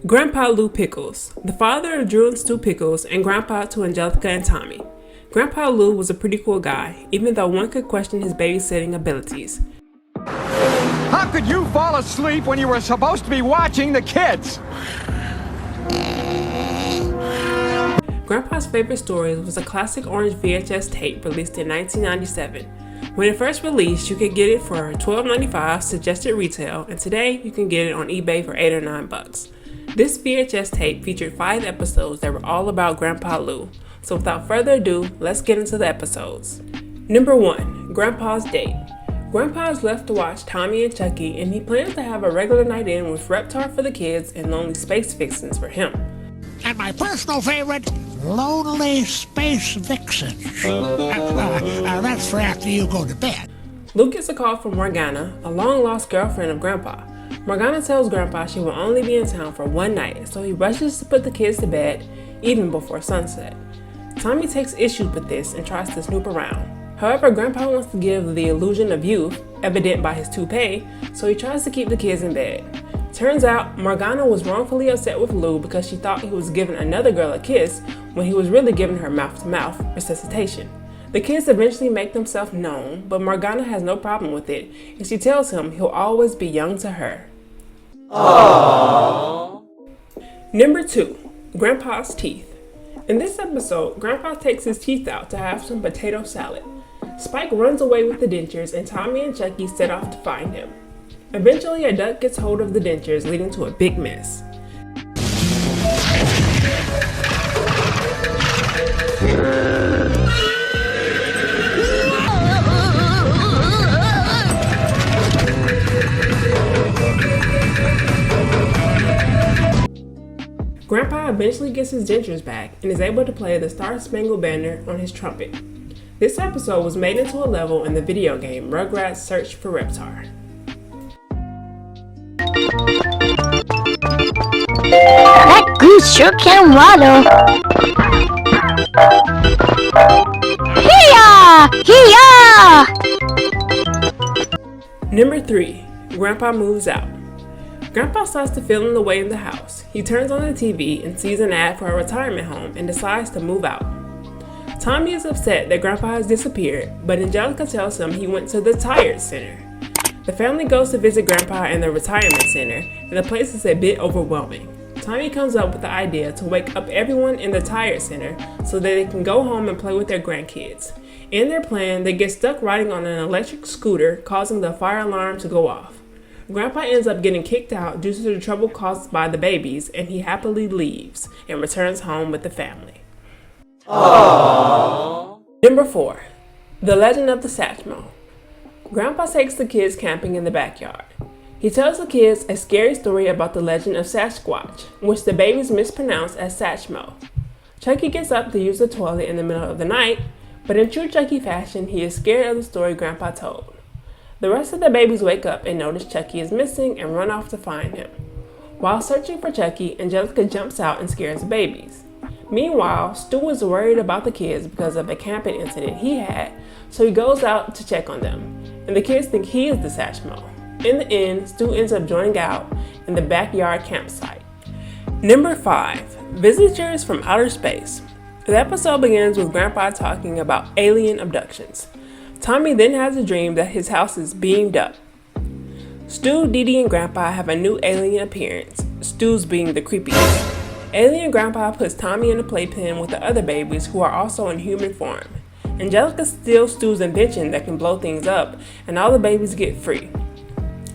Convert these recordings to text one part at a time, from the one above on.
Grandpa Lou Pickles, the father of Drew and Stu Pickles and grandpa to Angelica and Tommy. Grandpa Lou was a pretty cool guy, even though one could question his babysitting abilities. How could you fall asleep when you were supposed to be watching the kids? Grandpa's favorite stories was a classic orange VHS tape released in 1997. When it first released, you could get it for $12.95 suggested retail, and today you can get it on eBay for $8 or $9. This VHS tape featured 5 episodes that were all about Grandpa Lou. So without further ado, let's get into the episodes. Number 1, Grandpa's Date. Grandpa is left to watch Tommy and Chucky, and he plans to have a regular night in with Reptar for the kids and Lonely Space Vixens for him. And my personal favorite, Lonely Space Vixens. That's for after you go to bed. Luke gets a call from Morgana, a long-lost girlfriend of Grandpa. Morgana tells Grandpa she will only be in town for one night, so he rushes to put the kids to bed, even before sunset. Tommy takes issue with this and tries to snoop around. However, Grandpa wants to give the illusion of youth, evident by his toupee, so he tries to keep the kids in bed. Turns out, Morgana was wrongfully upset with Lou because she thought he was giving another girl a kiss when he was really giving her mouth-to-mouth resuscitation. The kids eventually make themselves known, but Morgana has no problem with it, and she tells him he'll always be young to her. Aww. Number 2, Grandpa's Teeth. In this episode, Grandpa takes his teeth out to have some potato salad. Spike runs away with the dentures, and Tommy and Chucky set off to find him. Eventually, a duck gets hold of the dentures, leading to a big mess. Grandpa eventually gets his dentures back and is able to play the Star-Spangled Banner on his trumpet. This episode was made into a level in the video game Rugrats Search for Reptar. That goose sure can waddle. Hiya! Number 3, Grandpa moves out. Grandpa starts to feeling the way in the house. He turns on the TV and sees an ad for a retirement home and decides to move out. Tommy is upset that Grandpa has disappeared, but Angelica tells him he went to the Tired Center. The family goes to visit Grandpa in the retirement center, and the place is a bit overwhelming. Tommy comes up with the idea to wake up everyone in the Tired Center so that they can go home and play with their grandkids. In their plan, they get stuck riding on an electric scooter, causing the fire alarm to go off. Grandpa ends up getting kicked out due to the trouble caused by the babies, and he happily leaves and returns home with the family. Aww. Number 4, The Legend of Satchmo. Grandpa takes the kids camping in the backyard. He tells the kids a scary story about the legend of Sasquatch, which the babies mispronounce as Satchmo. Chucky gets up to use the toilet in the middle of the night, but in true Chucky fashion, he is scared of the story Grandpa told. The rest of the babies wake up and notice Chucky is missing and run off to find him. While searching for Chucky, Angelica jumps out and scares the babies. Meanwhile, Stu is worried about the kids because of a camping incident he had, so he goes out to check on them, and the kids think he is the Satchmo. In the end, Stu ends up joining out in the backyard campsite. Number 5, Visitors from Outer Space. The episode begins with Grandpa talking about alien abductions. Tommy then has a dream that his house is beamed up. Stu, Dee Dee, and Grandpa have a new alien appearance, Stu's being the creepiest. Alien Grandpa puts Tommy in a playpen with the other babies who are also in human form. Angelica steals Stu's invention that can blow things up, and all the babies get free.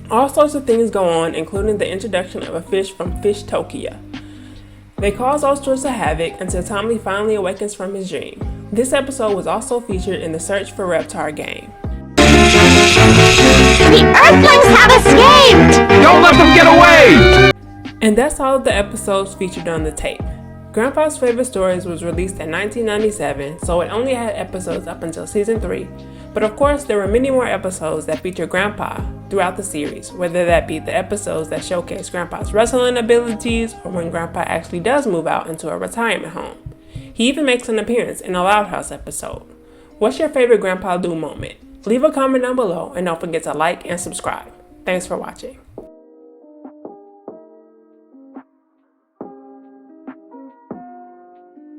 All sorts of things go on, including the introduction of a fish from Fishtopia. They cause all sorts of havoc until Tommy finally awakens from his dream. This episode was also featured in the Search for Reptar game. The Earthlings have escaped! Don't let them get away! And that's all of the episodes featured on the tape. Grandpa's Favorite Stories was released in 1997, so it only had episodes up until season 3. But of course, there were many more episodes that feature Grandpa throughout the series, whether that be the episodes that showcase Grandpa's wrestling abilities or when Grandpa actually does move out into a retirement home. He even makes an appearance in a Loud House episode. What's your favorite Grandpa Lou moment? Leave a comment down below and don't forget to like and subscribe. Thanks for watching.